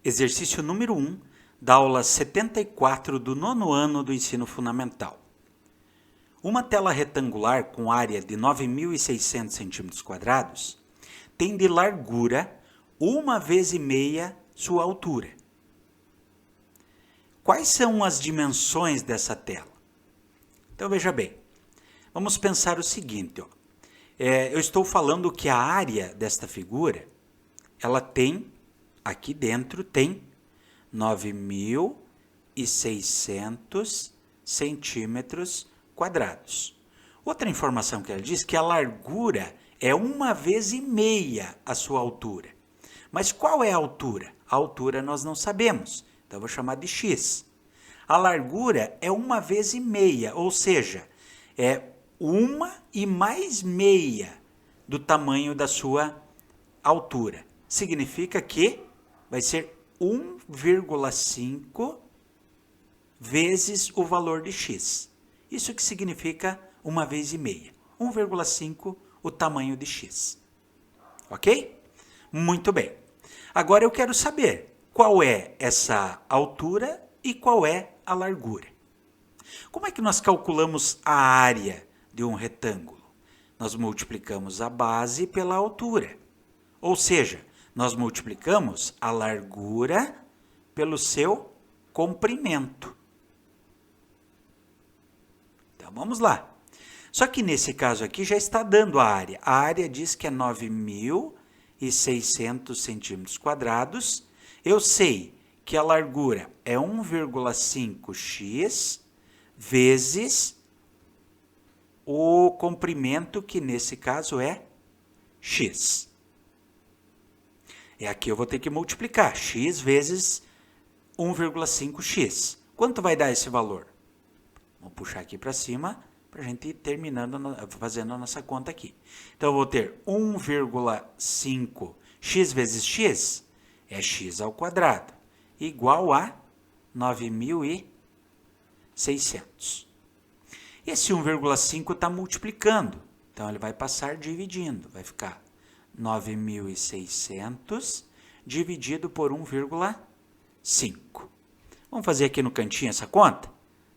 Exercício número 1 da aula 74 do nono ano do ensino fundamental. Uma tela retangular com área de 9.600 cm² tem de largura 1 vezes e meia sua altura. Quais são as dimensões dessa tela? Então veja bem, vamos pensar o seguinte, ó. Eu estou falando que a área desta figura, ela tem, aqui dentro tem 9.600 centímetros quadrados. Outra informação que ela diz que a largura é 1 vezes e meia a sua altura. Mas qual é a altura? A altura nós não sabemos, então eu vou chamar de x. A largura é 1 vezes e meia, ou seja, é 1 e mais meia do tamanho da sua altura. Significa que vai ser 1,5 vezes o valor de x. Isso que significa 1 vezes e meia. 1,5 o tamanho de x. Ok? Muito bem. Agora eu quero saber qual é essa altura e qual é a largura. Como é que nós calculamos a área de um retângulo? Nós multiplicamos a base pela altura. Ou seja, nós multiplicamos a largura pelo seu comprimento. Então, vamos lá. Só que nesse caso aqui já está dando a área. A área diz que é 9.600 centímetros quadrados. Eu sei que a largura é 1,5x vezes o comprimento, que nesse caso é x. Aqui eu vou ter que multiplicar x vezes 1,5x. Quanto vai dar esse valor? Vamos puxar aqui para cima para a gente ir terminando, fazendo a nossa conta aqui. Então, eu vou ter 1,5x vezes x é x ao quadrado, igual a 9.600. Esse 1,5 está multiplicando, então ele vai passar dividindo, vai ficar 9.600 dividido por 1,5. Vamos fazer aqui no cantinho essa conta?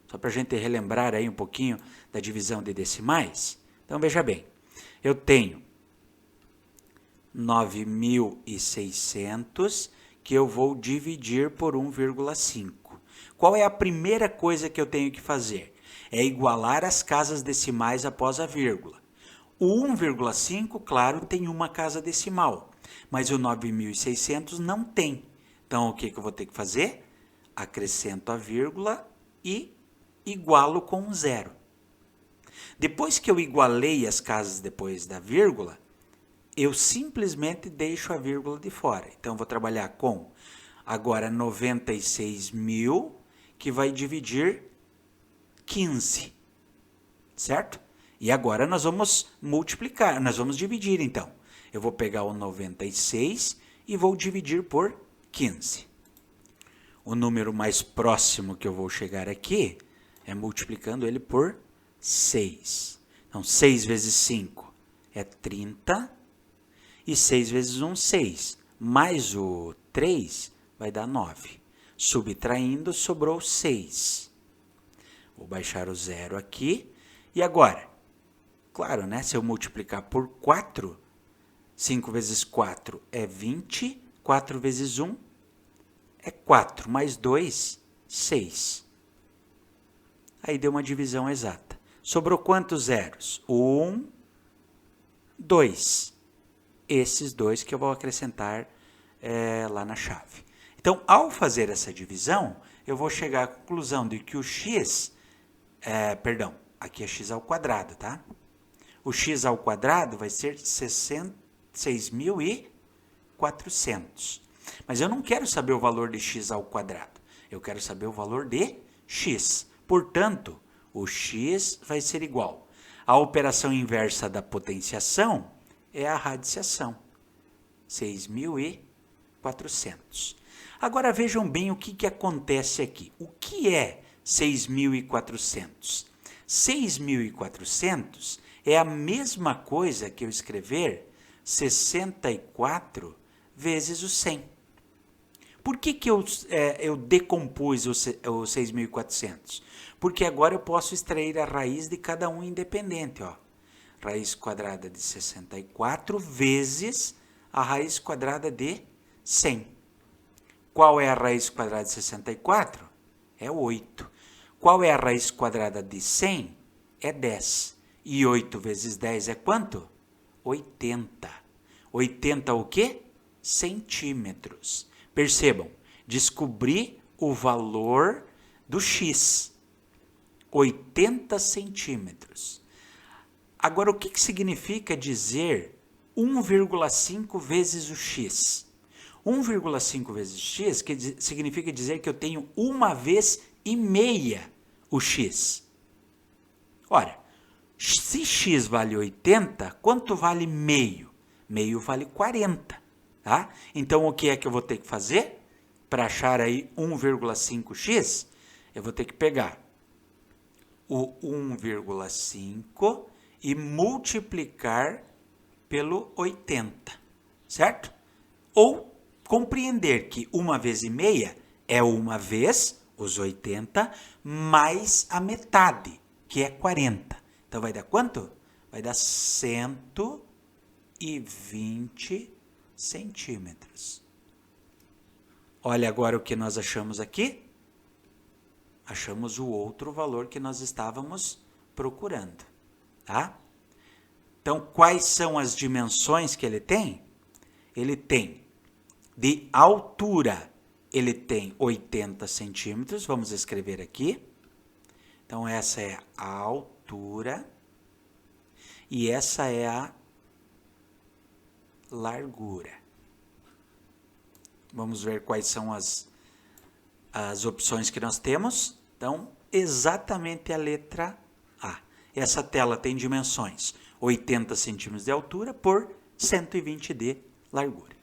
Só para a gente relembrar aí um pouquinho da divisão de decimais. Então, veja bem, eu tenho 9.600 que eu vou dividir por 1,5. Qual é a primeira coisa que eu tenho que fazer? É igualar as casas decimais após a vírgula. O 1,5, claro, tem uma casa decimal, mas o 9.600 não tem. Então, o que eu vou ter que fazer? Acrescento a vírgula e igualo com um zero. Depois que eu igualei as casas depois da vírgula, eu simplesmente deixo a vírgula de fora. Então, eu vou trabalhar com, agora, 96.000, que vai dividir 15, certo? E agora nós vamos multiplicar, nós vamos dividir, então. Eu vou pegar o 96 e vou dividir por 15. O número mais próximo que eu vou chegar aqui é multiplicando ele por 6. Então, 6 vezes 5 é 30. E 6 vezes 1, 6. Mais o 3 vai dar 9. Subtraindo, sobrou 6. Vou baixar o zero aqui. E agora? Claro, né? Se eu multiplicar por 4, 5 vezes 4 é 20. 4 vezes 1 é 4. Mais 2, 6. Aí deu uma divisão exata. Sobrou quantos zeros? 1, 2. Esses dois que eu vou acrescentar lá na chave. Então, ao fazer essa divisão, eu vou chegar à conclusão de que o x, aqui é x ao quadrado, tá? O x ao quadrado vai ser 6.400. Mas eu não quero saber o valor de x ao quadrado. Eu quero saber o valor de x. Portanto, o x vai ser igual. A operação inversa da potenciação é a radiciação. 6.400. Agora vejam bem o que acontece aqui. O que é 6.400? 6.400 é a mesma coisa que eu escrever 64 vezes o 100. Por que eu decompus o 6.400? Porque agora eu posso extrair a raiz de cada um independente. Ó. Raiz quadrada de 64 vezes a raiz quadrada de 100. Qual é a raiz quadrada de 64? É 8. Qual é a raiz quadrada de 100? É 10. E 8 vezes 10 é quanto? 80. 80 o quê? Centímetros. Percebam, descobri o valor do x. 80 centímetros. Agora, o que significa dizer 1,5 vezes o x? 1,5 vezes x significa dizer que eu tenho 1 vez e meia o x. Ora, se x vale 80, quanto vale meio? Meio vale 40. Tá? Então, o que é que eu vou ter que fazer? Para achar aí 1,5x, eu vou ter que pegar o 1,5 e multiplicar pelo 80, certo? Ou compreender que 1 vez e meia é 1 vez, os 80, mais a metade, que é 40. Então, vai dar quanto? Vai dar 120 centímetros. Olha agora o que nós achamos aqui. Achamos o outro valor que nós estávamos procurando, tá? Então, quais são as dimensões que ele tem? Ele tem de altura, ele tem 80 centímetros. Vamos escrever aqui. Então, essa é a altura e essa é a largura. Vamos ver quais são as opções que nós temos. Então, exatamente a letra A. Essa tela tem dimensões 80 centímetros de altura por 120 de largura.